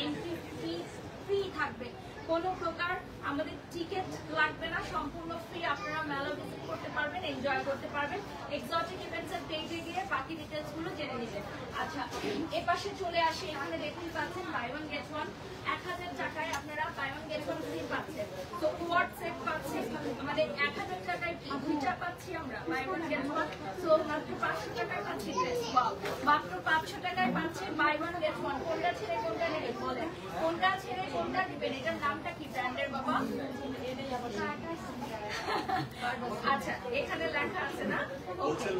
Entry free থাকবে, কোনো প্রকার আমাদের টিকিট লাগবে না, সম্পূর্ণ ফ্রি। আপনারা মেলা ভিজিট করতে পারবেন, এনজয় করতে পারবেন। এক্সোটিক ইভেন্টসের পেজে গিয়ে বাকি ডিটেলস গুলো জেনে নেবেন। আচ্ছা, এ পাশে চলে আসি, এখানে দেখতে পাচ্ছেন বাই ওয়ান গেট ওয়ান, 1000 টাকায় আপনারা buy one get one free পাচ্ছেন। তো কোয়াড সেট পাচ্ছেন, আমাদের 1000 টাকায় দুইটা পাচ্ছি আমরা buy one get one. So মাত্র 500 টাকায় পাচ্ছি ড্রেস, মাত্র 500 টাকায় পাচ্ছেন বাই ওয়ান গেট ওয়ান। কোনটা ছেড়ে কোনটা নেবেন বলেন, কোনটা ছেড়ে কোনটা নেবেন? এটার নামটা কি ব্র্যান্ডের বাবা? আচ্ছা, এখানে লেখা আছে না হোলসেল।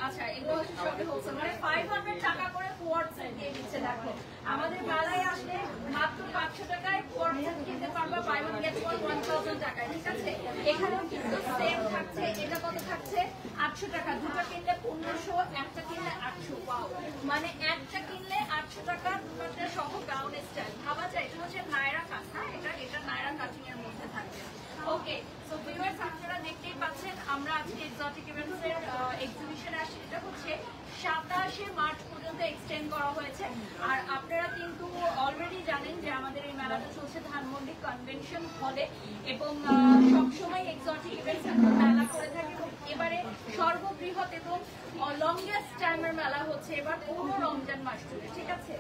আচ্ছা, এগুলো হচ্ছে সবই হোলসেল, মানে 500 টাকা করে কোয়াড সেট দিয়ে দিচ্ছে। দেখো আমাদের মেলায় আসলে মাত্র 500 টাকায় কোয়াড সেট কিনতে পারবা বাই ওয়ান গেট ওয়ান 1000 টাকায়, ঠিক আছে? এখানেও কিন্তু সেম থাকছে। এটা কত থাকছে? 800 টাকা। দুটো কিনলে 1500, একটা কিনলে 800। ওয়াও, মানে একটা কিনলে 800 টাকা, দুটোটা সহ গাউন স্টাইল। ভাবা যায় এটা হচ্ছে নায়রা কাট, হ্যাঁ, এটা নায়রা কাটিং এর মধ্যে থাকবে। ওকে, সো ভিউয়ার্স আপনারা দেখতেই পাচ্ছেন আমরা আজকে এক্সোটিক ইভেন্টস এর এক্সিবিশনে আসি। এটা হচ্ছে 27শে মার্চ পর্যন্ত এক্সটেন্ড করা হয়েছে। আর আপনারা কিন্তু অলরেডি জানেন যে আমাদের এই মেলাটা চলছে ধানমন্ডি কনভেনশন হলে, এবং সবসময় এক্সোটিক ইভেন্টস মেলা করে থাকে। এবারে সর্ববৃহৎ এবং লংগেস্ট টাইমের মেলা হচ্ছে এবার পুরো রমজান মাস জুড়ে, ঠিক আছে?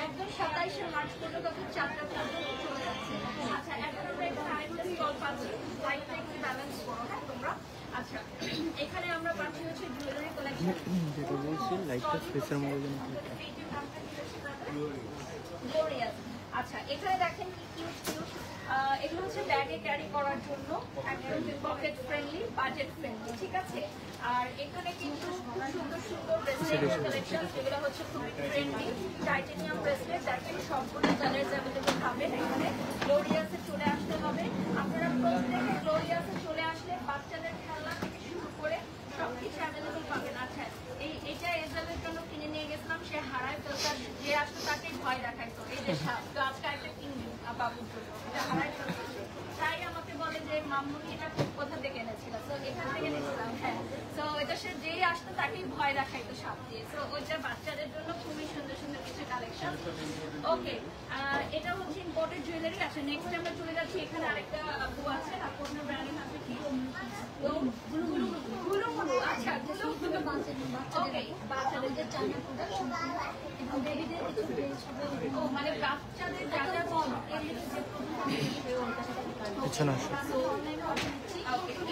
একদম 27শে মার্চ পর্যন্ত 4টা পর্যন্ত চলে যাচ্ছে। আচ্ছা, এখন আমরা এখানে আরেকটা স্টল পাচ্ছি, লাইটটা একটু ব্যালেন্স করো, হ্যাঁ তোমরা। আচ্ছা, এখানে আমরা পাচ্ছি হচ্ছে জুয়েলারি কালেকশন, যেটা বলছি লাইটটা ফেসের মধ্যে গ্লোরিয়াস। আচ্ছা, এখানে দেখেন কি কিউট কিউট, এগুলো হচ্ছে ব্যাগে ক্যারি করার জন্য, একদম পকেট ফ্রেন্ডলি, বাজেট ফ্রেন্ডলি, ঠিক আছে? আর এখানে কিন্তু খুব সুন্দর সুন্দর ব্রেসলেট কালেকশন, যেগুলো হচ্ছে খুবই ফ্রেন্ডলি, টাইটেনিয়াম ব্রেসলেট। দেখেন সবগুলো কালার অ্যাভেলেবল পাবেন এখানে। গ্লোরিয়াসে চলে আসতে হবে আপনারা, প্রত্যেকে গ্লোরিয়াসে চলে আসলে বাচ্চাদের খেলনা থেকে শুরু করে সবকিছু অ্যাভেলেবল পাবেন। আচ্ছা, এইটা এজাবের জন্য কিনে নিয়ে গেছিলাম, সে হারায় ফেলতার, যে আসতো তাকেই ভয় দেখাইতো। এই যে তো আজকে একটা কিনবি বাবুর জন্য, এটা হারায় ফেলতেছে, তাই আমাকে বলে যে মাম্মুনি এটা কোথা থেকে এনেছিল, তো এখান থেকে নিয়েছিলাম। হ্যাঁ, তো এটা সে যেই আসতো তাকেই ভয় দেখাইতো সাপ দিয়ে। তো ওইটা বাচ্চাদের জন্য খুবই সুন্দর সুন্দর কিছু কালেকশন। ওকে, এটা হচ্ছে ইম্পোর্টেড জুয়েলারি। আছে নেক্সট আমরা চলে যাচ্ছি, এখানে আরেকটা আপু আছে, আপু আপনার ব্র্যান্ডের নাম কি? আচ্ছা, ওকে, বাচ্চাদের যে চায়না প্রোডাকশন এবং বেবিদের কিছু ড্রেস হবে, ও মানে বাচ্চাদের যা যা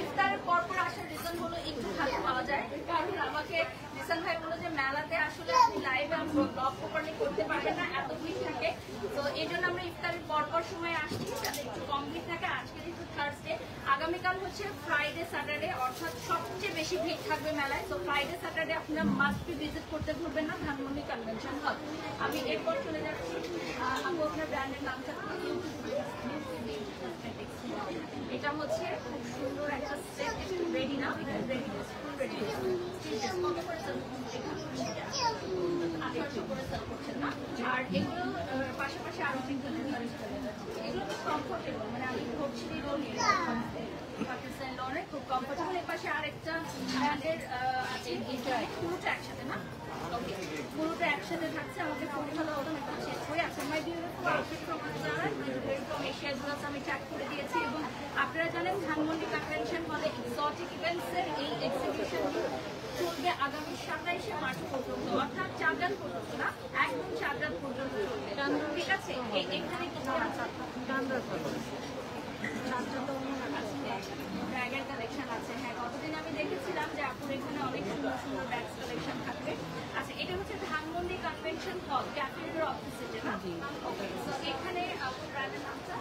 ইফতারের পরপর আসার রিজন হলো একটু ভালো পাওয়া যায়, কারণ আমাকে রিসান ভাই বললো যে মেলাতে আসলে আপনি লাইভে ব্লগ প্রপারলি করতে পারবেন না, এত ভিড় থাকে। তো এই জন্য আমরা ইফতারের পরপর সময় আসছি যাতে একটু কম ভিড় থাকে। আজকে যেহেতু থার্সডে, আগামীকাল হচ্ছে ফ্রাইডে স্যাটারডে, অর্থাৎ সবচেয়ে বেশি ভিড় থাকবে মেলায়। তো ফ্রাইডে স্যাটারডে আপনারা মাস্ট বি ভিজিট করতে ভুলবেন না ধানমন্ডি কনভেনশন হল। আমি এরপর চলে যাচ্ছি, আপু আপনার ব্র্যান্ডের নামটা এটা হচ্ছে খুব সুন্দর একটা সেট, একটু রেডি না, রেডি রেডি কত করে সেল করছেন না? আর এগুলো পাশাপাশি আরো অনেকজনের এগুলো খুব কমফোর্টেবল, মানে আমি ধরছি পাকিস্তান লনের খুব কমফোর্টেবল। এর পাশে আরেকটা ব্র্যান্ডের আছে, এটা পুরোটা একসাথে না? ওকে, পুরোটা একসাথে থাকছে। আমাকে খুব ভালো হতো এটা চেক করে। আচ্ছা, my beautiful outfit from Asia glass আমি ট্যাগ করে দিয়েছি। এবং আপনারা জানেন ধানমন্ডি কনভেনশন হলে এক্সোটিক ইভেন্টসের এই এক্সিবিশনটি চলবে আগামী 27শে মার্চ পর্যন্ত, অর্থাৎ 4 রাত পর্যন্ত না, একদম 4 রাত পর্যন্ত চলবে, ঠিক আছে? এখানে ব্যাগের কালেকশন আছে। হ্যাঁ, গতদিন আমি দেখেছিলাম যে আপুর এখানে অনেক সুন্দর সুন্দর ব্যাগ কালেকশন থাকবে। আচ্ছা, এটা হচ্ছে ধানমন্ডি কনভেনশন হল, ক্যাফেটেরিয়ার অফিসে, না? ওকে, তো এখানে আপুর ব্র্যান্ডের নামটা,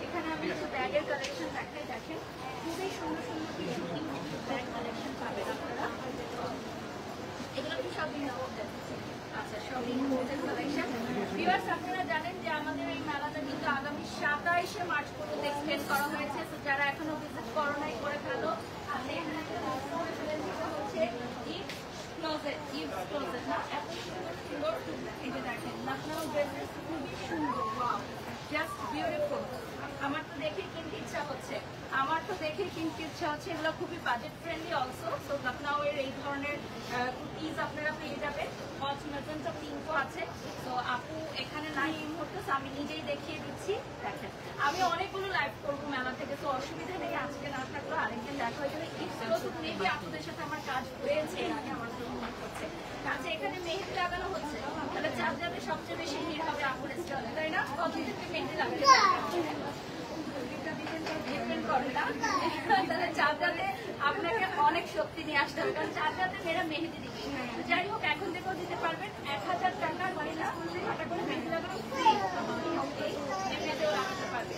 এখানে আমি একটু ব্যাগের কালেকশন দেখাই। দেখেন খুবই সুন্দর সুন্দর কিছু ব্যাগ কালেকশন পাবেন আপনারা। এগুলো কি সব ইম্পোর্টেড? আচ্ছা, সব ইম্পোর্টেড কালেকশন। ভিউয়ার্স আপনারা জানেন যে আমাদের এই মেলাটা কিন্তু আগামী 27শে মার্চ পর্যন্ত এক্সটেন্ড করা হয়েছে। তো যারা এখনো ভিজিট করো নাই, করে ফেলো। হচ্ছে ক্লোজেট না, এত সুন্দর সুন্দর। এই যে দেখেন লখনউ ড্রেসেস খুবই সুন্দর, ওয়াও, জাস্ট বিউটিফুল। আমার তো দেখে কিনতে ইচ্ছা হচ্ছে, এগুলো খুবই বাজেট ফ্রেন্ডলি অলসো। তো লখনউ এর এই ধরনের কুর্তিজ আপনারা পেয়ে যাবেন। দেখিয়ে দিচ্ছি। দেখেন আমি অনেকগুলো লাইভ করবো মেলা থেকে, তো অসুবিধা নেই, আজকে না থাকলেও আরেকদিন দেখা হয়ে গেলে মেবি আপনাদের সাথে আমার কাজ হয়েছে এর আগে, আমার মনে হচ্ছে। কাজে এখানে মেহেদি লাগানো হচ্ছে, তাহলে চাঁদরাতে সবচেয়ে বেশি ভিড় হবে আপুর স্টলে, তাই না? কতজনকে মেহেদি লাগানো ডিপেন্ড করে না, তাহলে চাঁদরাতে আপনাকে অনেক শক্তি নিয়ে আসতে হবে, কারণ চাঁদরাতে মেয়েরা মেহেদি দিবে। যাই হোক, এখন থেকেও দিতে পারবেন। 1000 টাকার মহিলা হাতে করে মেহেদি লাগানো ফ্রি, এমনিতেও লাগাতে পারবে।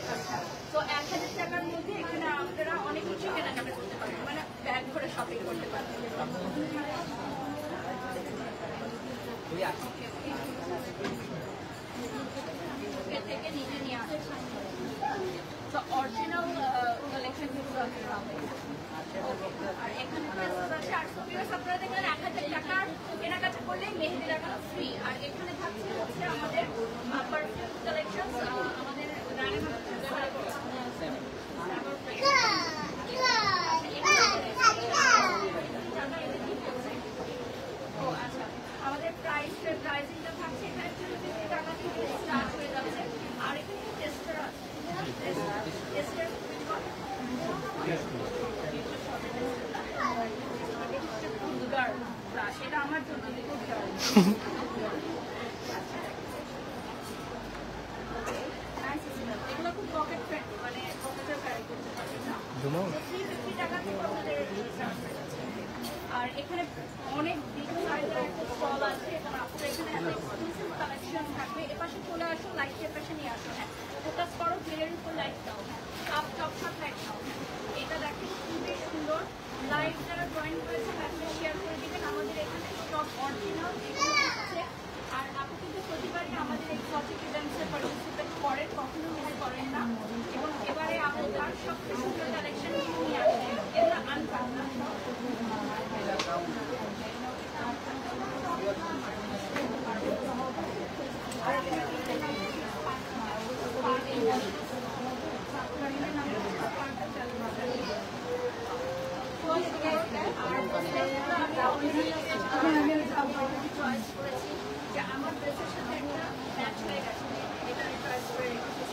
তো 1000 টাকার মধ্যে এখানে আপনারা অনেক কিছু কেনাকাটা করতে পারবেন, মানে ব্যাগ ভরে শপিং করতে পারবেন। থেকে নিজে নিয়ে আসে, তো অরিজিনাল কালেকশন গুলো আর এখানে আছে। আর আপনারা দেখলেন 1000 টাকার কেনাকাটা করলেই মেহেদি লাগানো ফ্রি। আর এখানে থাকছে হচ্ছে আমাদের পারফিউম কালেকশন, আমাদের আচ্ছা, আমাদের প্রাইসিংটা থাকছে এখানে 250 টাকা থেকে স্টার্ট হয়ে যাচ্ছে। আর এখানে টেস্টার আছে, টেস্টার সেটা আমার জন্য এগুলো খুব পকেট ফ্রেন্ডলি, মানে পকেটে ক্যারি করতে পারবেন না। 350 টাকা থেকে আমাদের। আর এখানে অনেক বিগ সাইজের একটা স্টল আছে এবং আপনার এখানে এক্সক্লুসিভ কালেকশন থাকবে। এপাশে চলে আসুন, লাইটের পাশে নিয়ে আসুন। হ্যাঁ, ফোকাস করো গ্রিলের উপর লাইট দাও, আপ টপ শট লাইট দাও। এটা দেখেন খুবই সুন্দর। লাইট যারা ড্রয়িং করেছেন আপনারা শেয়ার করে দিবেন। আমাদের এখানে সব অরিজিনাল এগুলো হচ্ছে। আর আপনি কিন্তু প্রতিবারই আমাদের এই এক্সোটিক ইভেন্টসে পার্টিসিপেট করেন, কখনো মিস করেন না। এবং এবারে আপনার সবচেয়ে সুন্দর কালেকশন নিয়ে আসেন, এগুলো আনপান না। আমার ড্রেসের সাথে একটা ম্যাচ হয়ে গেছে, এটা চয়েস করে রেখেছি।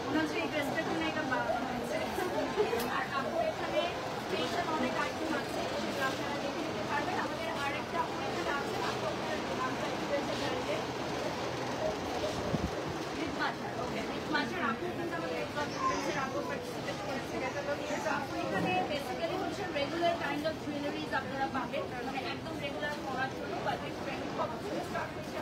মনে হচ্ছে এই ড্রেসটার জন্য এটা বানানো হয়েছে। আর আপু এখানে স্পেশাল অনেক আইটেম আছে, সেগুলো আপনারা দেখে নিতে পারবেন। আমাদের আরেকটা আপু এখানে আছে, আপু নামটা একটু বেশি জানলে রিতমাঝার। ওকে, রিতমাঝার আপু কিন্তু আমাদের এক্সপেরিয়েন্সের আপু পার্টিসিপেট করেছে। আপু এখানে বেসিক্যালি হচ্ছে রেগুলার কাইন্ড অফ জুয়েলারিজ আপনারা পাবেন, মানে একদম রেগুলার পরার জন্য। বাজেট ফ্রেন্ডলি কত থেকে স্টার্ট হয়েছে?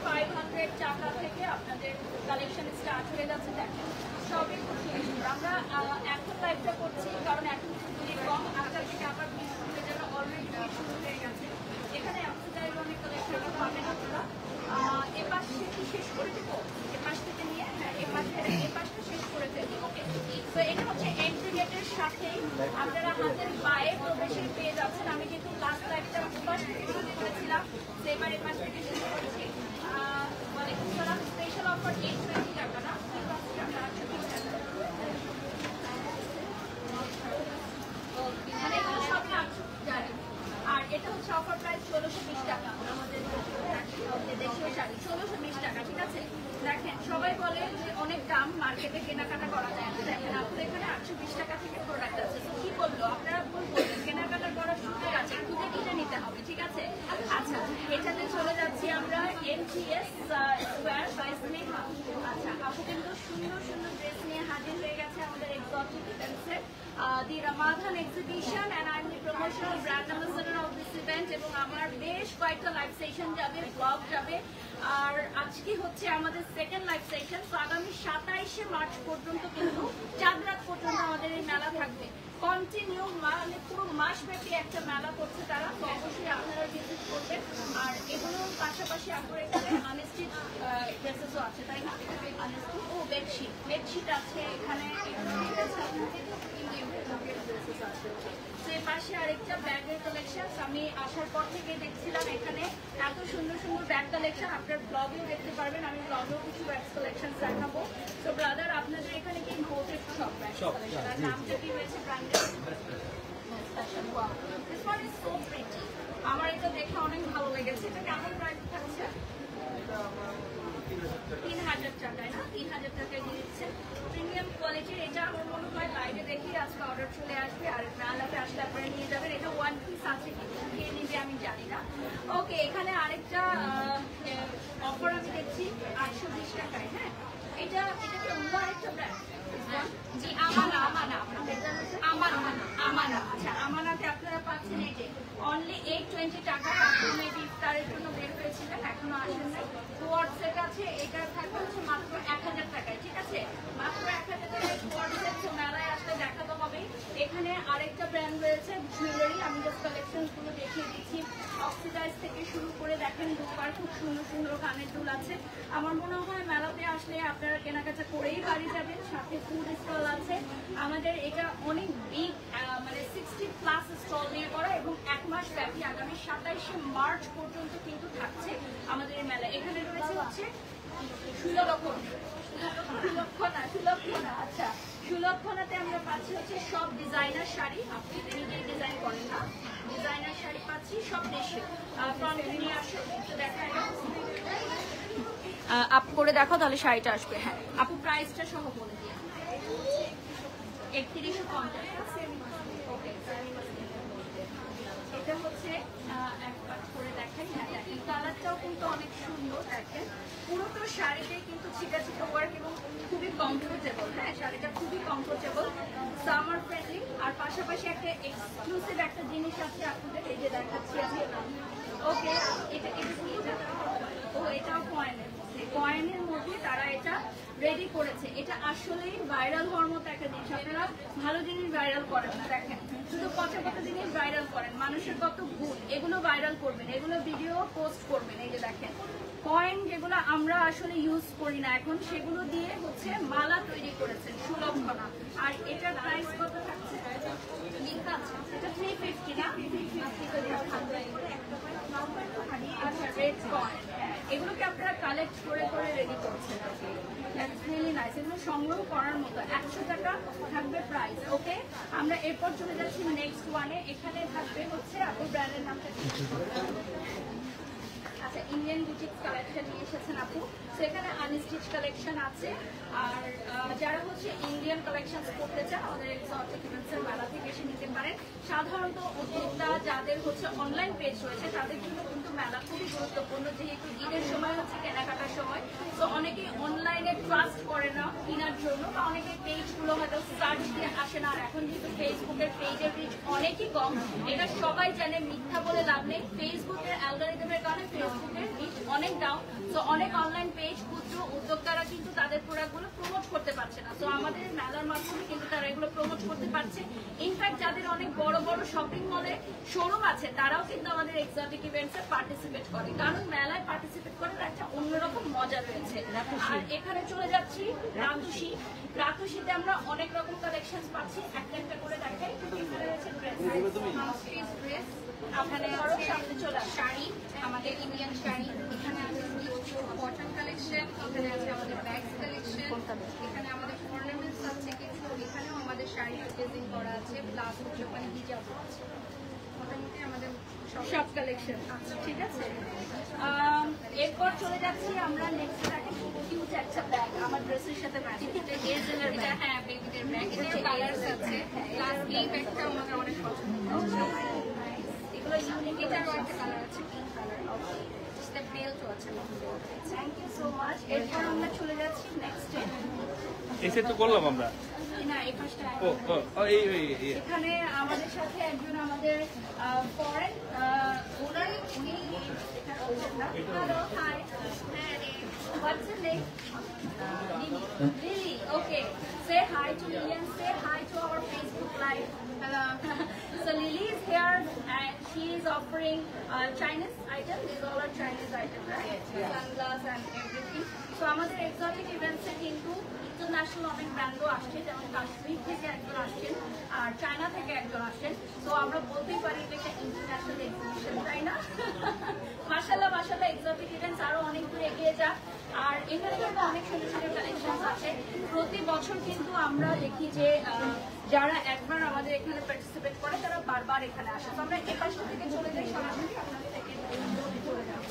500 টাকা থেকে আপনাদের কালেকশন স্টার্ট হয়ে যাচ্ছে। দেখেন সবই খুব সুন্দর। আমরা এখন লাইভটা করছি কারণ এখন খুবই কম, আজকাল থেকে আবার বিস্কুটের জন্য অলরেডি শুরু হয়ে গেছে। এখানে আপনাদের অনেক কালেকশন পাবেন আপনারা। এপাশে কি শেষ করে দেবো? এপাশ থেকে নিয়ে, হ্যাঁ এপাশটা শেষ করে ফেলবো। ওকে, তো এটা হচ্ছে এন্ট্রি গেটের সাথেই আপনারা হাতের পায়ে প্রবেশের পেয়ে যাচ্ছেন। আমি কিন্তু লাস্ট লাইভটা উপাস থেকে শুরু করেছিলাম, এবার এপাশ থেকে শুরু করেছি। ওয়ালাইকুম সালাম। স্পেশাল অফার 820 টাকা না, মানে এগুলো সব জানি। আর এটা হচ্ছে অফার প্রাইস 1620 টাকা, আমাদের দেশীয় শাড়ি 1620 টাকা। ঠিক আছে, দেখেন সবাই বলে যে অনেক দাম, মার্কেটে কেনাকাটা করা যায় না। দেখেন আপনাদের এখানে 820 টাকা থেকে প্রোডাক্ট আছে। তো কি বললো, আপনারা ভুল বলবেন, কেনাকাটা করার সুযোগ আছে, খুঁজে খুঁজে নিতে হবে। ঠিক আছে, আচ্ছা এটাতে চলে যাচ্ছি আমরা MGS স্কয়ার বাই স্নেহা। আচ্ছা, আপু কিন্তু সুন্দর সুন্দর ড্রেস নিয়ে হাজির হয়ে গেছে আমাদের এক্সোটিক ইভেন্টসে, the Ramadan exhibition, and I am the promotional brand ambassador of this event. এবং আমার বেশ কয়েকটা লাইভ সেশন যাবে, ব্লগ যাবে। আর আজকে হচ্ছে আমাদের সেকেন্ড লাইভ সেশন। তো আগামী 27শে মার্চ পর্যন্ত কিন্তু চাঁদরাত পর্যন্ত আমাদের এই মেলা থাকবে কন্টিনিউ, মানে পুরো মাসব্যাপী একটা মেলা করছে তারা। তো অবশ্যই আপনারা ভিজিট করবেন। আর এগুলোর পাশাপাশি আপনার এখানে আনস্টিচ ড্রেসেসও আছে, তাই না? ও বেডশিট আছে এখানে, যে পাশে আরেকটা ব্যাগের কালেকশন। আমি আসার পর থেকে দেখছিলাম এখানে এত সুন্দর সুন্দর ব্যাগ কালেকশন, আপনার ব্লগেও দেখতে পারবেন। আমি ব্লগেও কিছু ব্যাগ কালেকশন দেখাবো। তো ব্রাদার, আপনাদের এখানে কি ইম্পোর্টেড সব ব্যাগ কালেকশন, আর নামটা কি রয়েছে ব্র্যান্ডের? আমার এটা দেখে অনেক ভালো লেগেছে। এটা কেমন প্রাইস থাকছে? টাকায় না, 3000 টাকায় দিয়ে দিচ্ছে। প্রিমিয়াম কোয়ালিটির এটা আমার মনে হয় বাইরে দেখি আজকে অর্ডার চলে আসবে, আর মেলাতে আসলে আপনারা নিয়ে যাবেন। এটা 1 পিস আছে, কিন্তু কে নেবে আমি জানি না। ওকে, এখানে আরেকটা অফার আমি দেখছি 820 টাকায়। হ্যাঁ, এটা কি অন্য আরেকটা ব্র্যান্ড? জি, আমানা। আচ্ছা, আমানাতে আপনারা পাচ্ছেন এই যে অনলি 820 টাকায়। আপনি মেবি ইফতারের জন্য বের হয়েছিলেন, এখনো আসেন নাই। কোয়ার্ড সেট আছে, এটা থাকবে হচ্ছে মাত্র 1000 টাকায়। ঠিক আছে, মাত্র 1000 টাকায় কোয়ার্ড সেট। তো মেলায় আসলে দেখা তো হবেই। এখানে আরেকটা ব্র্যান্ড রয়েছে জুয়েলারি, আমি জাস্ট কালেকশনগুলো দেখিয়ে দিচ্ছি। অক্সিডাইজ থেকে শুরু করে দেখেন দুবার খুব সুন্দর সুন্দর কানের দুল আছে। আমার মনে হয় মেলাতে আসলে আপনারা কেনাকাটা করেই বাড়ি যাবেন। সাথে ফুড স্টল আছে আমাদের। এটা অনেক বিগ, মানে 60+ স্টল নিয়ে করা, এবং 1 মাস ব্যাপী আগামী 27শে মার্চ পর্যন্ত কিন্তু থাকছে আমাদের এই মেলা। এখানে রয়েছে হচ্ছে সুলক্ষণা। আচ্ছা, সুলক্ষণাতে আমরা পাচ্ছি হচ্ছে সব ডিজাইনার শাড়ি। আপনি নিজেই ডিজাইন করেন না, ডিজাইনার শাড়ি পাচ্ছি সব দেশে। ফ্রন্টে নিয়ে আসো, দেখায় আপ করে দেখো, তাহলে শাড়িটা আসবে। হ্যাঁ আপু, প্রাইসটা সহ বলে দিয়ে 3150। ওকে, এটা হচ্ছে একবার করে দেখাই। হ্যাঁ দেখেন, কালারটাও কিন্তু অনেক সুন্দর। দেখেন পুরোটা শাড়িতে কিন্তু ছিটা ওয়ার্ক এবং খুবই কমফোর্টেবল। হ্যাঁ, শাড়িটা খুবই কমফোর্টেবল, সামার ফ্রেন্ডলি। আর পাশাপাশি একটা এক্সক্লুসিভ একটা জিনিস আছে আপনাদের, এই যে দেখাচ্ছি আমি। ওকে, এটাও কয়েনের মধ্যে তারা এটা রেডি করেছে। এটা আসলেই ভাইরাল হওয়ার মতো একটা জিনিস। আপনারা ভালো জিনিস ভাইরাল করেন না, দেখেন শুধু কত জিনিস ভাইরাল করেন, মানুষের কত গুণ, এগুলো ভাইরাল করবেন, এগুলো ভিডিও পোস্ট করবেন। এই যে দেখেন কয়েন, যেগুলো আমরা আসলে ইউজ করি না এখন, সেগুলো দিয়ে হচ্ছে মালা তৈরি করেছেন সুলক্ষণা। আর এটার প্রাইস কত থাকছে? এটা 350 না? আচ্ছা, রেড কয়েন। এগুলোকে আপনারা কালেক্ট করে রেডি করছেন। এগুলো সংগ্রহ করার মতো। 100 টাকা থাকবে প্রাইস। ওকে, আমরা এরপর চলে যাচ্ছি নেক্সট ওয়ানে। এখানে থাকবে হচ্ছে আপনার ব্র্যান্ডের নামটা। আচ্ছা, ইন্ডিয়ান বুটিক্স কালেকশন নিয়ে এসেছেন আপু। সেখানে আনস্টিচ কালেকশন আছে। আর যারা হচ্ছে ইন্ডিয়ান কালেকশন করতে চান, আমাদের এক্সোটিক ইভেন্টসের মেলা থেকে এসে নিতে পারেন। সাধারণত উদ্যোক্তা যাদের হচ্ছে অনলাইন পেজ রয়েছে, তাদের জন্য কিন্তু মেলা খুবই গুরুত্বপূর্ণ, যেহেতু ঈদের সময় হচ্ছে কেনাকাটার সময়। তো অনেকেই অনলাইনে ট্রাস্ট করে না কেনার জন্য, বা অনেকে পেজগুলো হয়তো সার্চ দিয়ে আসে না। আর এখন যেহেতু ফেসবুকের পেজের রিচ অনেকই কম, এটা সবাই জানে, মিথ্যা বলে লাভ নেই। ফেসবুকের অ্যালগরিদমের কারণে ফেসবুকের রিচ অনেক ডাউন। তো অনেক অনলাইন পেজ, ক্ষুদ্র উদ্যোক্তারা কিন্তু তাদের প্রোডাক্টগুলো প্রমোট করতে পারছে না। তো আমাদের মেলার মাধ্যমে কিন্তু তারা এগুলো প্রমোট করতে পারছে। ইনফ্যাক্ট যাদের অনেক বড় বড় শপিং মলে শোরুম আছে, তারাও কিন্তু আমাদের এক্সোটিক ইভেন্টসে পার্টিসিপেট করে, কারণ মেলায় পার্টিসিপেট করার একটা অন্যরকম মজা রয়েছে। আর এখানে চলে যাচ্ছি রাতুশিতে আমরা অনেক রকম কালেকশন পাচ্ছি, একটা করে দেখাই। এখানে রয়েছে ড্রেস, আপনাদের সামনে চলে শাড়ি, আমাদের ইন্ডিয়ান শাড়ি। এখানে আছে কটন কালেকশন, এখানে আছে আমাদের ব্যাগস কালেকশন, এখানে আমাদের অর্নামেন্টস আছে কিছু, এখানেও আমাদের শাড়ি ডিজাইন করা আছে, প্লাস হচ্ছে ওখানে হিজাব আছে। মোটামুটি আমাদের সব কালেকশন আছে। ঠিক আছে, এরপর চলে যাচ্ছি আমরা নেক্সট দেখেন কিউট একটা ব্যাগ, আমার ড্রেসের সাথে ম্যাচিং। হ্যাঁ, বেবিদের ব্যাগ, এটা কালারস আছে, প্লাস এই ব্যাগটা আমাদের অনেক পছন্দ। এগুলো ইউনিক, এটারও একটা কালার আছে, পিঙ্ক কালার। বেল্টও আছে। Thank you so much. এরপর আমরা চলে যাচ্ছি নেক্সটে। এসে তো করলাম আমরা। না, এই পাশটা এখানে আমাদের সাথে একজন আমাদের ফরেন ওনার, উনি hello, hi, what's your name? Lily. Okay, say hi to Lily and say hi to our Facebook live. Hello. So Lily is here and she is offering Chinese items. These all are Chinese items, right? Sunglass and everything. So আমাদের exotic ইভেন্টসে কিন্তু international অনেক ব্র্যান্ডও আসছে, যেমন কাশ্মীর থেকে একজন আসছেন আর China থেকে একজন আসছেন। তো আমরা বলতেই পারি এটা একটা ইন্টারন্যাশনাল এক্সিবিশন, তাই না? মাশাআল্লাহ মাশাআল্লাহ, এক্সোটিক ইভেন্টস আরো অনেক দূর এগিয়ে যাক। আর এখানে কিন্তু অনেক সুন্দর সুন্দর কালেকশন আছে। প্রতি বছর কিন্তু আমরা দেখি যে যারা একবার আমাদের এখানে পার্টিসিপেট করে, তারা বারবার এখানে আসে। তো আমরা এই পাশটা থেকে চলে যাই, সরাসরি আপনাদের থেকে চলে যাবো।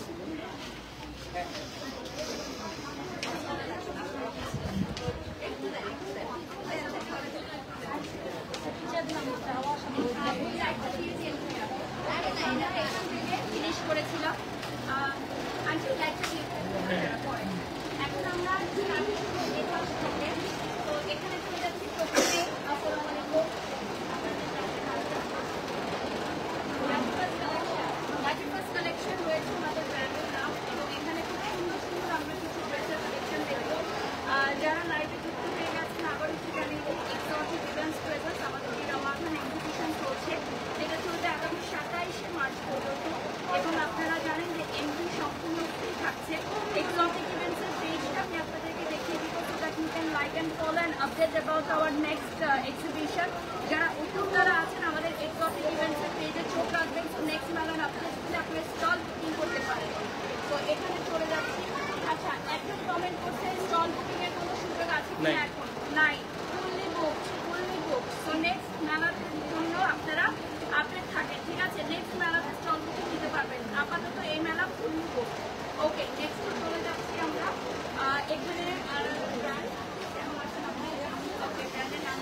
Next exhibition. যারা উদ্যোক্তারা আছেন আমাদের এক্সোটিক ইভেন্টসের পেজে চোখ রাখবেন। তো নেক্সট মেলার আপনি স্টল বুকিং করতে পারেন। তো এখানে চলে যাচ্ছি। আচ্ছা, একজন কমেন্ট করছে স্টল বুকিং এর কোনো সুযোগ আছে কিনা এখন? নাই, ফুললি বুক। তো নেক্সট মেলার জন্য আপনারা আপডেট থাকেন, ঠিক আছে? নেক্সট মেলাতে স্টল বুকিং দিতে পারবেন। আপাতত এই মেলা ফুললি বুক। ওকে, নেক্সট চলে যাচ্ছি আমরা এখানে ব্র্যান্ড কেমন আছেন আপনি? ওকে, ব্র্যান্ডের নাম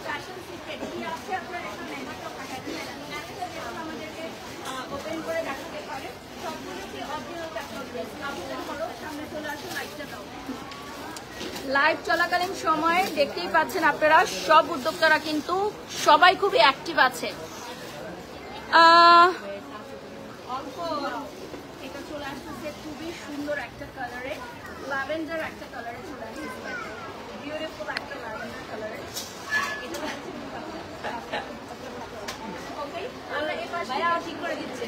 ফ্যাশন সিক্রেট কি আছে আপনার এখানে? আমাদেরকে ওপেন করে দেখাতে পারেন। সবগুলো কি অরিজিনাল ক্যাটালগ ড্রেস? আপনাদের হলো সামনে চলে আসুন, লাইটটা দাও। লাইভ চলাকালীন সময়ে দেখতেই পাচ্ছেন আপনারা সব উদ্যোক্তারা কিন্তু সবাই খুবই অ্যাক্টিভ আছে। অল্প এটা চলে আসতেছে খুবই সুন্দর একটা কালারে, ল্যাভেন্ডার একটা কালারে চলে আসতেছে, বিউটিফুল একটা ল্যাভেন্ডার কালারে। এটা ওকে, আমরা এই পাশে ঠিক করে দিচ্ছি।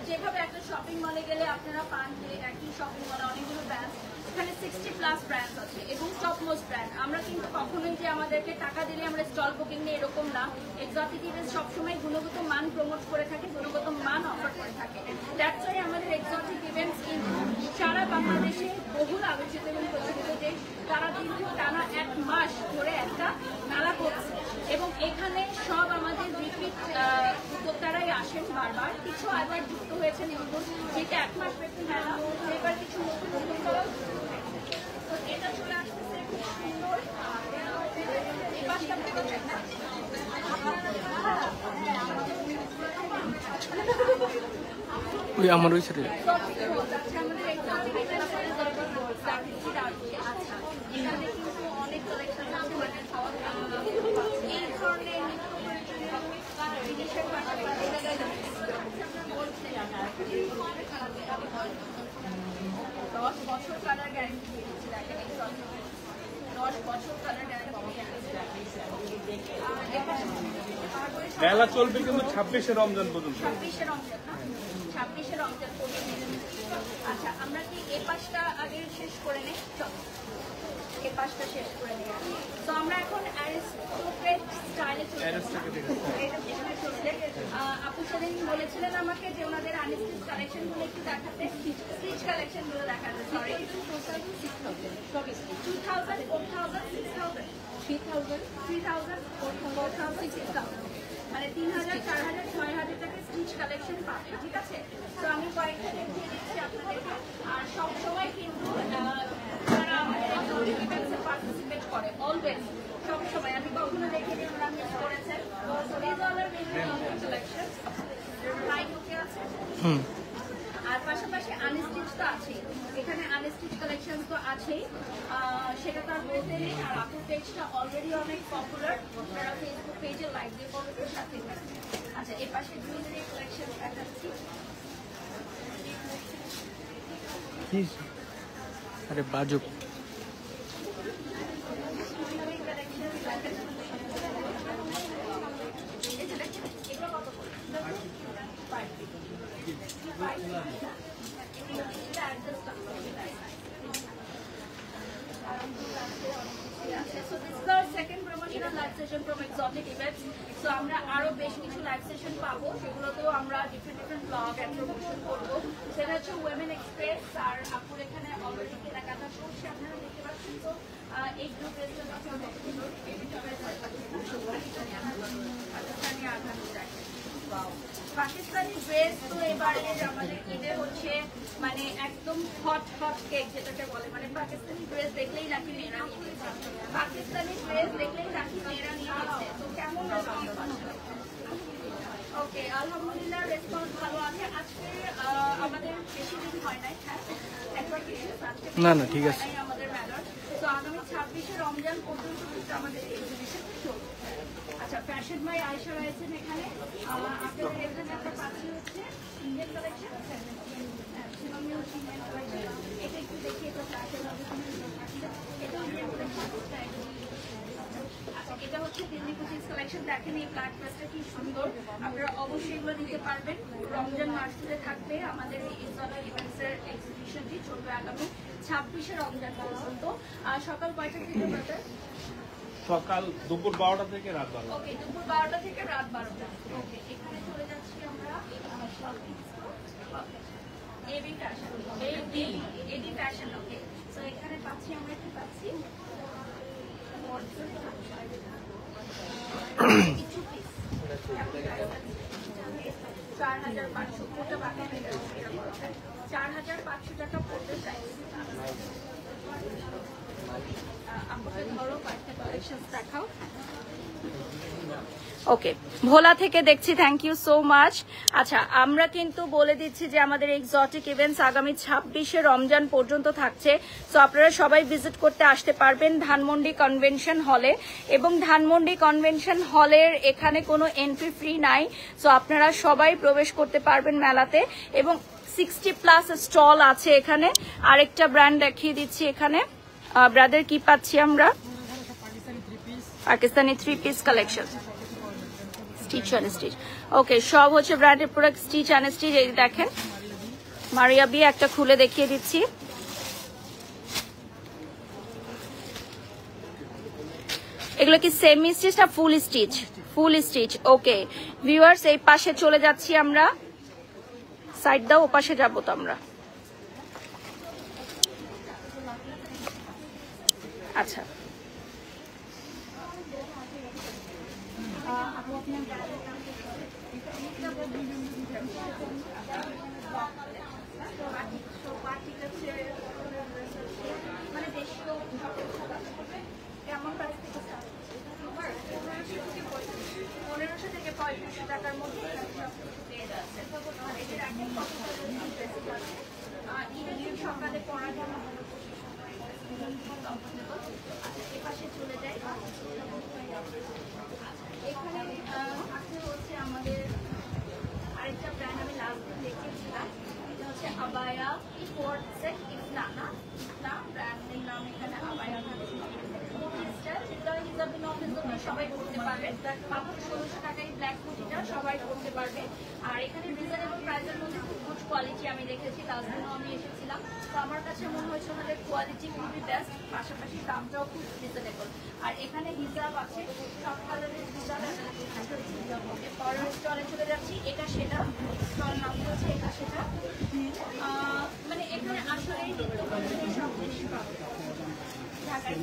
যেভাবে একটা শপিং মলে গেলে আপনারা পান যে একই শপিং মলে অনেকগুলো ব্র্যান্ড, এখানে 60+ ব্র্যান্ড আছে এবং টপ মোস্ট ব্র্যান্ড। আমরা কিন্তু কখনোই যে আমাদেরকে টাকা দিলে আমরা স্টল বুকিং নিয়ে এরকম না। এক্সোটিক ইভেন্টস সবসময় গুণগত মান প্রমোট করে থাকে, গুণগত মান অফার করে থাকে। দ্যাটস ওয়াই আমাদের এক্সোটিক ইভেন্টস কিন্তু সারা বাংলাদেশে বহুল আলোচিত এবং প্রচলিত যে তারা দীর্ঘ টানা 1 মাস ধরে একটা মেলা করছে এবং এখানে সব আমাদের রিপিট উদ্যোক্তারাই আসেন বারবার। কিছু আবার যুক্ত হয়েছেন নতুন, যেটা 1 মাস ব্যাপী মেলা, এবার কিছু নতুন উদ্যোক্তারা। তো এটা চলে আসতেছে খুব সুন্দর। এই পাশটা আপনি দেখেন না? ওই আমার ওই সাইডে আমাদের এক্সোটিক আচ্ছা, এখানে কিন্তু অনেক কালেকশন আছে, মানে এই ধরনের জিনিসের পাশাপাশি 10 বছর কালার গ্যারান্টি দিয়েছি, দেখেন 10 বছর কালার গ্যারান্টি। মেলা চলবে কিন্তু 26শে রমজান পর্যন্ত। 26শে রমজান না, 26শে রমজান পর্যন্ত। আচ্ছা, আমরা কি এই পাশটা আগে শেষ করে নেই? এই পাশটা শেষ করে নেই। তো আমরা এখন অ্যারিস্টোক্রেট স্টাইলে চলে যাচ্ছি। আপু সেদিন বলেছিলেন আমাকে যে ওনাদের আনস্টিচ কালেকশনগুলো একটু দেখাতে, স্টিচ কালেকশনগুলো দেখাতে। সরি, 2000, 4000, 6000, 3000, 4000, 6000, মানে 3000, 4000, 6000 টাকা স্টিচ কালেকশন পাবে, ঠিক আছে? তো আমি কয়েকটা দেখিয়ে দিচ্ছি আপনাদেরকে। আর সবসময় কিন্তু যারা আমাদের ইভেন্টসে পার্টিসিপেট করে অলওয়েজ সবসময় আমি কখনো দেখিনি ওরা মিস করেছেন। So this all are basic collection like okay আছে। আর পাশাপাশি আনস্টিচ তো আছেই, এখানে আনস্টিচ কালেকশন তো আছেই, সেটা তার বলতে নেই। আর আপুর পেজটা অলরেডি অনেক পপুলার, আপনারা ফেসবুক পেজে লাইক দিয়ে ফলোর সাথে থাকবেন। আচ্ছা, এর পাশে জুয়েলারি কালেকশন দেখাচ্ছি। আরে বাজুক আমরা আরো বেশ কিছু লাইভ সেশন পাবো, সেগুলোতেও আমরা ডিফারেন্ট ব্লগ এন্ড প্রমোশন করবো। সেটা হচ্ছে উইমেন এক্সপ্রেস। আর আপুর এখানে অলরেডি কেনাকাটা করছে, আপনারা দেখতে পাচ্ছেন। তো এই গ্রুপ পাকিস্তানি ড্রেস তো এবারে আমাদের ঈদে হচ্ছে মানে একদম হট কেক যেটাকে বলে, মানে পাকিস্তানি ড্রেস দেখলেই নাকি মেয়েরা নিয়ে নিচ্ছে, পাকিস্তানি ড্রেস দেখলেই নাকি মেয়েরা নিয়ে নিচ্ছে। তো কেমন রেসপন্স পাচ্ছে? ওকে, আলহামদুলিল্লাহ রেসপন্স ভালো আছে। আজকে আমাদের বেশি দিন হয় নাই, হ্যাঁ একবার না না ঠিক আছে আমাদের মেলার। তো আগামী 26শে রমজান পর্যন্ত কিন্তু আমাদের এক্সিবিশন চলবে। আচ্ছা, ফ্যাশন বাই আয়েশা রয়েছেন এখানে। আপনাদের এখানে একটা পাচ্ছি হচ্ছে ইন্ডিয়ান কালেকশন, এটা একটু দেখি, এটা ফ্যাশন হবে, এটা ইন্ডিয়ান কালেকশন। আচ্ছা, এটা হচ্ছে দিল্লি কুচিজ কালেকশন দেখেন, এই ব্ল্যাক ড্রেসটা কি সুন্দর, আপনারা অবশ্যই এগুলো নিতে পারবেন। রমজান মাস জুড়ে থাকবে আমাদের এই ইসলামিক ইভেন্টসের এক্সিবিশনটি, চলবে আগামী 26শে রমজান পর্যন্ত। আর সকাল কয়টা থেকে ব্রাদার? সকাল দুপুর 12টা থেকে রাত 12টা। ওকে, দুপুর 12টা থেকে রাত 12টা। ওকে, এখানে চলে যাচ্ছি আমরা এবি ফ্যাশন, এডি ফ্যাশন। ওকে, তো এখানে পাচ্ছি আমরা কি পাচ্ছি, 4,500 টাকা পড়তে চাই। আপনাকে ধরো কয়েকটা কালেকশন দেখাও। ওকে, ভোলা থেকে দেখছি, থ্যাংক ইউ সো মাচ। আচ্ছা, আমরা কিন্তু বলে দিচ্ছি যে আমাদের এক্সোটিক ইভেন্টস আগামী 26শে রমজান পর্যন্ত থাকছে। সো আপনারা সবাই ভিজিট করতে আসতে পারবেন ধানমন্ডি কনভেনশন হলে, এবং ধানমন্ডি কনভেনশন হলের এখানে কোনো এন্ট্রি ফ্রি নাই। সো আপনারা সবাই প্রবেশ করতে পারবেন মেলাতে, এবং 60+ স্টল আছে এখানে। আরেকটা ব্র্যান্ড দেখিয়ে দিচ্ছি এখানে। ব্রাদার কি পাচ্ছি আমরা? Pakistani 3 piece collection, stitch and stitch. Okay, সব হচ্ছে branded product, stitch and stitch. এই দেখেন মারিয়া বি, একটা খুলে দেখিয়ে দিচ্ছি। এগুলো কি সেমি স্টিচ না ফুল স্টিচ? ফুল স্টিচ। ওকে ভিউয়ার্স, এই পাশে চলে যাচ্ছি আমরা। সাইড দাও, ও পাশে যাবো তো আমরা। আচ্ছা, মানে দেশীয় কেমন প্রাইস থেকে স্টার্ট? 1500 থেকে 3500 টাকার মধ্যে পেয়ে যাচ্ছে। সকালে পড়ার জন্য এপাশে চলে যাই। এখানে আছে হচ্ছে আমাদের আরেকটা ব্র্যান্ড, আমি লাস্ট দিন দেখেছিলাম, এটা হচ্ছে আবায়া ফোর্ট সেট। ইফনা ব্র্যান্ডের নাম এখানে আবায়া। সবাই করতে পারবে, মাত্র 1600 টাকায় ব্ল্যাক কুচিটা সবাই করতে পারবে। আর এখানে রিজনেবল প্রাইসের মধ্যে খুব গুড কোয়ালিটি আমি দেখেছি, তার জন্য আমি এসেছিলাম। তো আমার কাছে মনে হয়েছে ওনাদের কোয়ালিটি খুবই বেস্ট, পাশাপাশি দামটাও খুব রিজনেবল। আর এখানে হিজাব আছে, সব কালারের হিজাব আছে। পরের স্টলে চলে যাচ্ছি, এটা সেটা স্টল নাম হচ্ছে এটা সেটা। মানে এখানে আসলেই সব জিনিস পাবে ঢাকায়।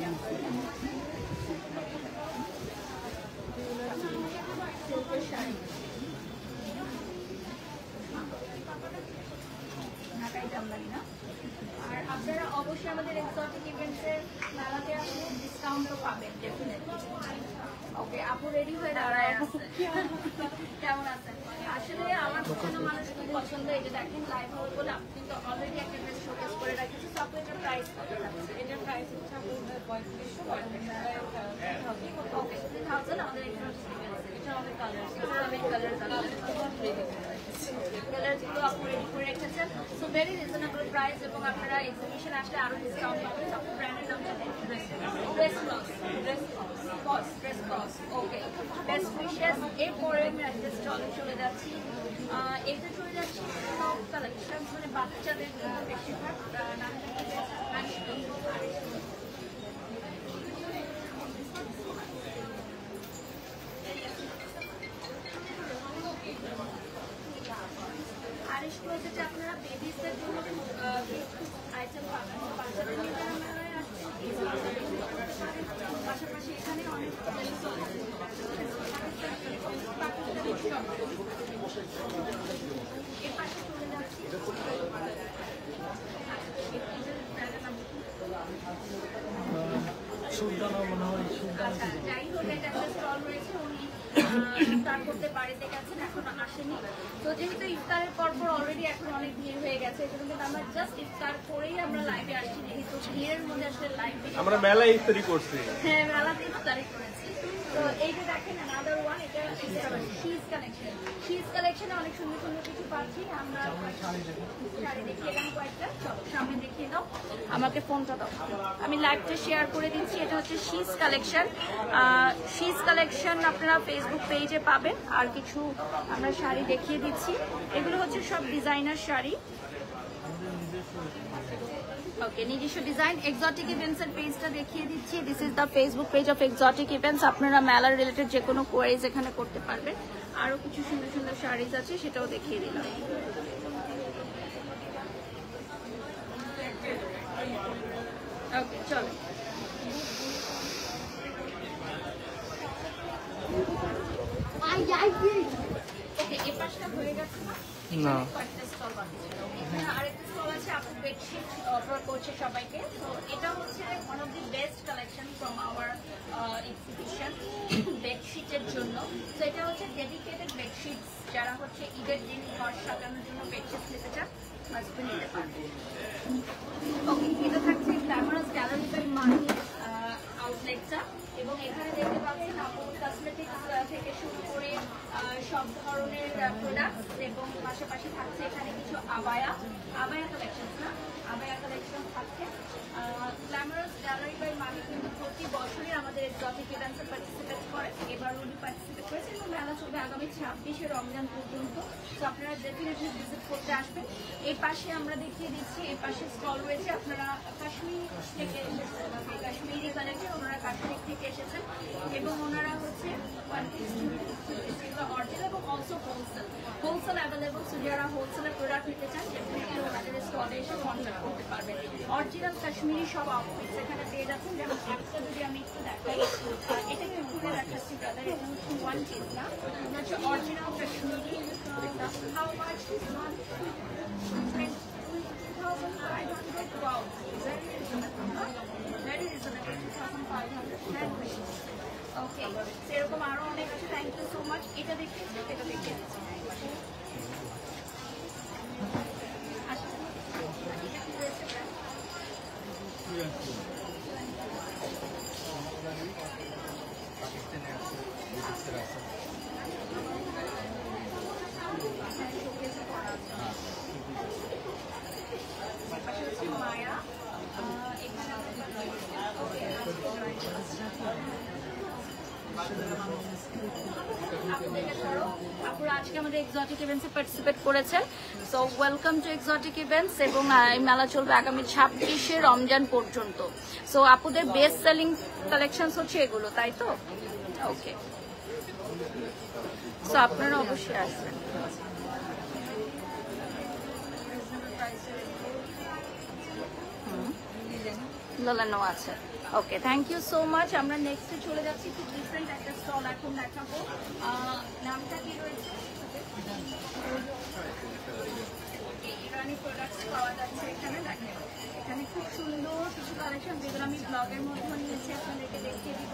শাড়ি ঢাকায় দাম লাগে না। আর আপনারা অবশ্যই আমাদের এক্সোটিক ইভেন্টসের মেলাতে আসলে ডিসকাউন্টও পাবেন ডেফিনেটলি। ওকে, আপু রেডি হয়ে দাঁড়ায় আছে। কেমন আছেন? আসলে আমার পছন্দ মানুষ খুব পছন্দ। এই যে দেখেন লাইভ হল বলে আপনি কিন্তু অলরেডি একটা ড্রেস শোকেস করে রাখেছি। সব এটার প্রাইস কত যাচ্ছে? এটার প্রাইস হচ্ছে আপনাদের 3500। ওকে, 3000 আমাদের এক্সোটিক ইভেন্টস। এটা অনেক কালার, অনেক কালার কালারগুলো আপনি রেডি করে রেখেছেন। সো ভেরি রিজনেবল প্রাইস, এবং আপনারা এক্সিবিশন আসলে আরো ডিসকাউন্ট পাবেন। সব ব্র্যান্ডের নাম জানেন? Dress cross. Okay, best wishes. এরপরে আমি একটা স্টলে চলে যাচ্ছি। এটা চলে যাচ্ছি সব কালেকশন, মানে বাচ্চাদের বেশিরভাগ আরিশ ক্লোজেটে আপনারা বেবিসদের জন্য আইটেম পাবেন। বাচ্চাদের নিয়ে যারা মেলায় আসছে, পাশাপাশি এখানে অনেক এর পাশে চলে যাচ্ছি। যাই হোক, এটা একটা স্টল রয়েছে, উনি ইফতার করতে বাড়িতে গেছেন, এখনো আসেনি। তো যেহেতু ইফতারের পরপর অলরেডি এখন অনেক ভিড় হয়ে গেছে, এজন্য কিন্তু আমরা জাস্ট ইফতার করেই আমরা লাইভে আসছি। যেহেতু ভিড়ের মধ্যে আসলে লাইভ আমরা মেলায় ইফতারি করছি। হ্যাঁ, মেলাতে ইফতারি করেছি। তো এইটা দেখেন another one, এটা শীজ কালেকশন। শীজ কালেকশনে অনেক সুন্দর সুন্দর কিছু পাচ্ছি আমরা। শাড়ি দেখিয়ে দিলাম কয়েকটা, চলো সামনে দেখিয়ে দাও, আমাকে ফোনটা দাও, আমি লাইভটা শেয়ার করে দিচ্ছি। এটা হচ্ছে শীজ কালেকশন। শীজ কালেকশন আপনারা ফেসবুক পেজে পাবেন। আর কিছু আমরা শাড়ি দেখিয়ে দিচ্ছি, এগুলো হচ্ছে সব ডিজাইনার শাড়ি। ওকে, নিজস্ব ডিজাইন। এক্সোটিক ইভেন্টস এর পেজটা দেখিয়ে দিচ্ছি। This is the Facebook page of exotic events. আপনারা মেলার রিলেটেড যে কোনো কোয়ারিজ এখানে করতে পারবেন। আরো কিছু সুন্দর সুন্দর শাড়িজ আছে, সেটাও দেখিয়ে দিলাম। ওকে, চলো। ওকে, এই পাশটা হয়ে গেছে না? না, কয়েকটা স্টল বাকি ছিল। এখানে আরেকটা স্টল আছে, আপনি বেডশিট অফার করছে সবাইকে। তো এটা হচ্ছে one of the best collection from our exhibition বেডশিটের জন্য। তো এটা হচ্ছে ডেডিকেটেড বেডশিট, যারা হচ্ছে ঈদের দিন ঘর সাজানোর জন্য বেডশিট নিতে চান, হাজবেন্ড নিতে পারবে। ওকে, এটা থাকছে গ্ল্যামারাস গ্যালারি বাই মানি আউটলেটটা। এবং এখানে দেখতে পাচ্ছেন আপুর কসমেটিক্স থেকে শুরু করে সব ধরনের প্রোডাক্টস, এবং পাশাপাশি থাকছে এখানে কিছু আবায়া কালেকশন না, আবায়া কালেকশন থাকছে। গ্ল্যামারাস গ্যালারি বাই মানি কিন্তু প্রতি বছরই আমাদের এক্সোটিক ইভেন্টসে পার্টিসিপেট করে, এবার উনি পার্টিসিপেট করেছে এবং মেলা চলবে আগামী 26শে রমজান পর্যন্ত। তো আপনারা ডেফিনেটলি ভিজিট করতে আসবেন। এই পাশে আমরা দেখিয়ে দিচ্ছি, এই পাশে স্টল রয়েছে। আপনারা কাশ্মীর থেকে এসেছেন, কাশ্মীরি কালেকশন, ওনারা কাশ্মীর থেকে এসেছেন এবং ওনারা হচ্ছে অরিজিনাল এবং অলসো হোলসেল অ্যাভেলেবল। সো যারা হোলসেলের প্রোডাক্ট নিতে চান ডেফিনেটলি ওনাদের স্টলে এসে কন্ট্যাক্ট করতে পারবেন। অরিজিনাল কাশ্মীরি সব আউটফিটস এখানে পেয়ে যাচ্ছেন। যেমন একটা যদি আমি একটু দেখাই, এটা একটু ঘুরে দেখাচ্ছি ব্রাদার, এটা হচ্ছে ওয়ান পিস না, এটা হচ্ছে original Kashmiri. How much this one? 2,500. Wow, very reasonable. 2,500. Okay, সেরকম আরো অনেক আছে। Thank you so much. এটা দেখিয়েছি, এটা দেখিয়ে দিচ্ছি। মায়া এখানে আপুরা আজকে আমাদের এক্সোটিক ইভেন্টসে পার্টিসিপেট করেছেন। So welcome to exotic events. এবং এই মেলা চলবে আগামী 26শে রমজান পর্যন্ত। সো আপুদের বেস্ট সেলিং কালেকশনস হচ্ছে এগুলো, তাই তো? ওকে, সো আপনারা অবশ্যই আসবেন। লালানো আছে। ওকে, থ্যাংক ইউ সো মাচ। আমরা নেক্সটে চলে যাচ্ছি, খুব ডিফারেন্ট একটা স্টল এখন দেখাবো। নামটা কি রয়েছে? ইরানি প্রোডাক্টস পাওয়া যাচ্ছে এখানে। দেখেন এখানে খুব সুন্দর কিছু কালেকশন, যেগুলো আমি ব্লগের মধ্যে নিয়েছি, আপনাদেরকে দেখিয়ে দিব।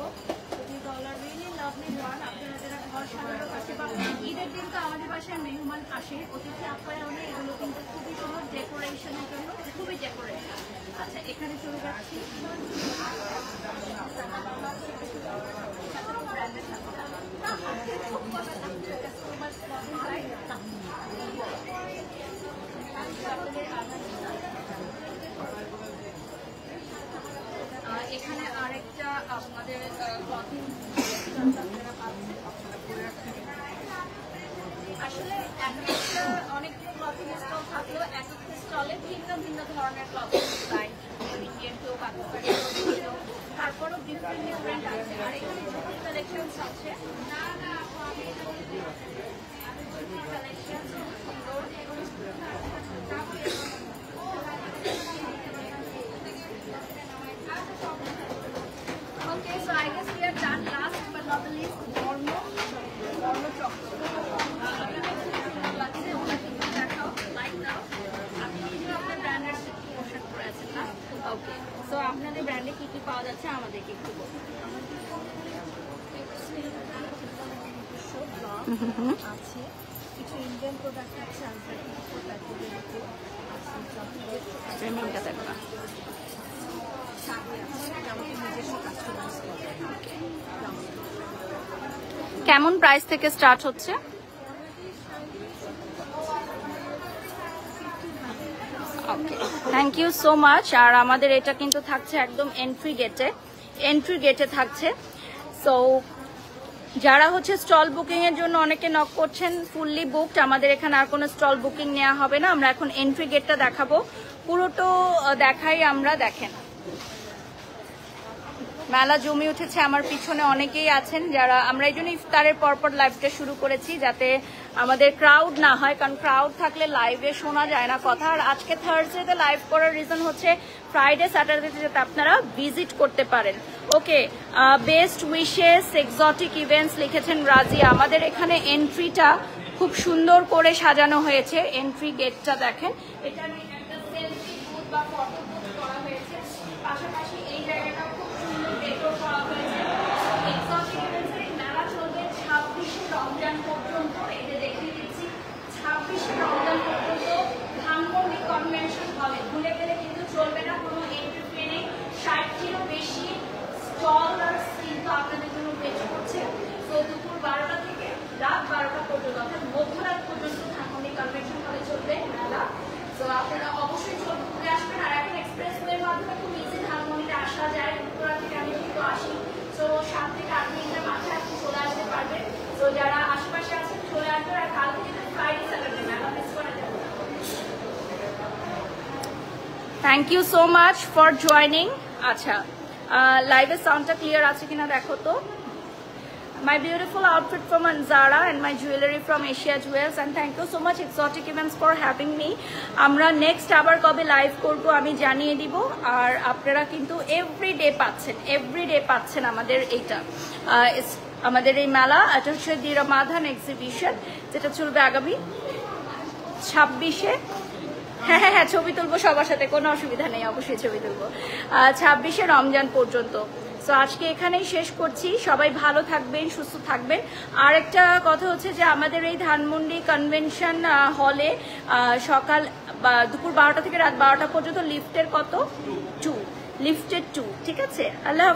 Really lovely one. আপনারা যারা ঘর সাজানোর কাছে বা ঈদের দিন তো আমাদের বাসায় মেহমান আসে, অতিথি আপ্যায়নে, এগুলো কিন্তু খুবই সুন্দর ডেকোরেশনের জন্য, খুবই ডেকোরেশন। আচ্ছা, এখানে চলে যাচ্ছি। এখানে আরেকটা আপনাদের ক্লথিং আসলে একটা অনেকগুলো ক্লথিং স্টল থাকলেও এক একটা স্টলে ভিন্ন ভিন্ন ধরনের ক্লথিং ডিজাইন, ইন্ডিয়ান কেউ পাকিস্তানি ছিল, তারপরও ডিফারেন্ট ডিফারেন্ট আছে। আর এখানে ছোট কালেকশনস আছে, কালেকশন সুন্দর। Okay, so I guess we are done. Last but not the least, Borno chocolate. Okay, so আপনাদের ব্র্যান্ডে কি কি পাওয়া যাচ্ছে আমাদেরকে একটু বলুন। আছে কিছু ইন্ডিয়ান প্রোডাক্ট আছে, পেমেন্টটা দেখবা নিজস্ব কাস্টমাইজ করে। কেমন প্রাইস থেকে স্টার্ট হচ্ছে? ওকে, থ্যাংক ইউ সো মাচ। আর আমাদের এটা কিন্তু থাকছে একদম এন্ট্রি গেটে থাকছে। সো যারা হচ্ছে স্টল বুকিং এর জন্য অনেকে নক করছেন, ফুললি বুকড, আমাদের এখানে আর কোনো স্টল বুকিং নেওয়া হবে না। আমরা এখন এন্ট্রি গেটটা দেখাবো, পুরোটো দেখাই আমরা। দেখেন মেলা জমে উঠেছে, আমার পিছনে অনেকেই আছেন যারা, আমরা এই জন্য ইফতারের পরপর লাইভটা শুরু করেছি যাতে আমাদের ক্রাউড না হয়, কারণ ক্রাউড থাকলে লাইভে শোনা যায় না কথা। আর আজকে থার্সডেতে লাইভ করার রিজন হচ্ছে ফ্রাইডে স্যাটারডেতে যাতে আপনারা ভিজিট করতে পারেন। ওকে, বেস্ট উইশেস এক্সোটিক ইভেন্টস লিখেছেন রাজি। আমাদের এখানে এন্ট্রিটা খুব সুন্দর করে সাজানো হয়েছে, এন্ট্রি গেটটা দেখেন, এটা একটা সেলফি বুথ বা ফটো বুথ করা হয়েছে, পাশাপাশি এই জায়গাটা খুব সুন্দর ডেকোর করা হয়েছে। এক্সোটিক ইভেন্টসের মেলা চলবে 26শে রমজান পর্যন্ত। এই যে দেখিয়ে দিচ্ছি 26শে রমজান পর্যন্ত ধানমন্ডি কনভেনশন হলে, ভুলে গেলে কিন্তু চলবে না, কোনো এন্ট্রি ফি নেই। 60টিরও বেশি স্টল আর কিন্তু আপনাদের জন্য ওয়েট করছে। তো দুপুর 12টা থেকে রাত 12টা পর্যন্ত, অর্থাৎ মধ্যরাত পর্যন্ত ধানমন্ডি কনভেনশন হলে চলবে মেলা। তো আপনারা অবশ্যই ঘুরে আসবেন। আর এখন এক্সপ্রেসওয়ের মাধ্যমে খুব ইজি ধানমন্ডিতে আসা যায়, উত্তরা থেকে আমি কিন্তু আসি। তো 7 থেকে 8 মিনিটের মাথায় আপনি চলে আসতে পারবেন। তো যারা আশেপাশে আছেন চলে আসবেন। আর কাল থেকে ফ্রাইডে স্যাটারডে মেলা মিস করা যাবে না। Thank you so much for joining. আচ্ছা, লাইভের সাউন্ডটা ক্লিয়ার আছে কিনা দেখো তো। My beautiful outfit from Zara and my jewelry from Asia Jewels, and thank you so much Exotic Events for having me. আমরা নেক্সট আবার কবে লাইভ করব আমি জানিয়ে দিব। আর আপনারা কিন্তু এভরিডে পাচ্ছেন আমাদের এইটা, আমাদের এই মেলা। এটা হচ্ছে দি রমাদান এক্সিবিশন, যেটা চলবে আগামী 26শে। হ্যাঁ, ছবি তুলবো সবার সাথে, কোনো অসুবিধা নেই, অবশ্যই ছবি তুলবো 26শে রমজান পর্যন্ত। তো আজকে এখানেই শেষ করছি। সবাই ভালো থাকবেন, সুস্থ থাকবেন। আর একটা কথা হচ্ছে যে আমাদের এই ধানমন্ডি কনভেনশন হলে সকাল দুপুর 12টা থেকে রাত 12টা পর্যন্ত লিফটের কত 2, লিফটের 2, ঠিক আছে। আল্লাহ।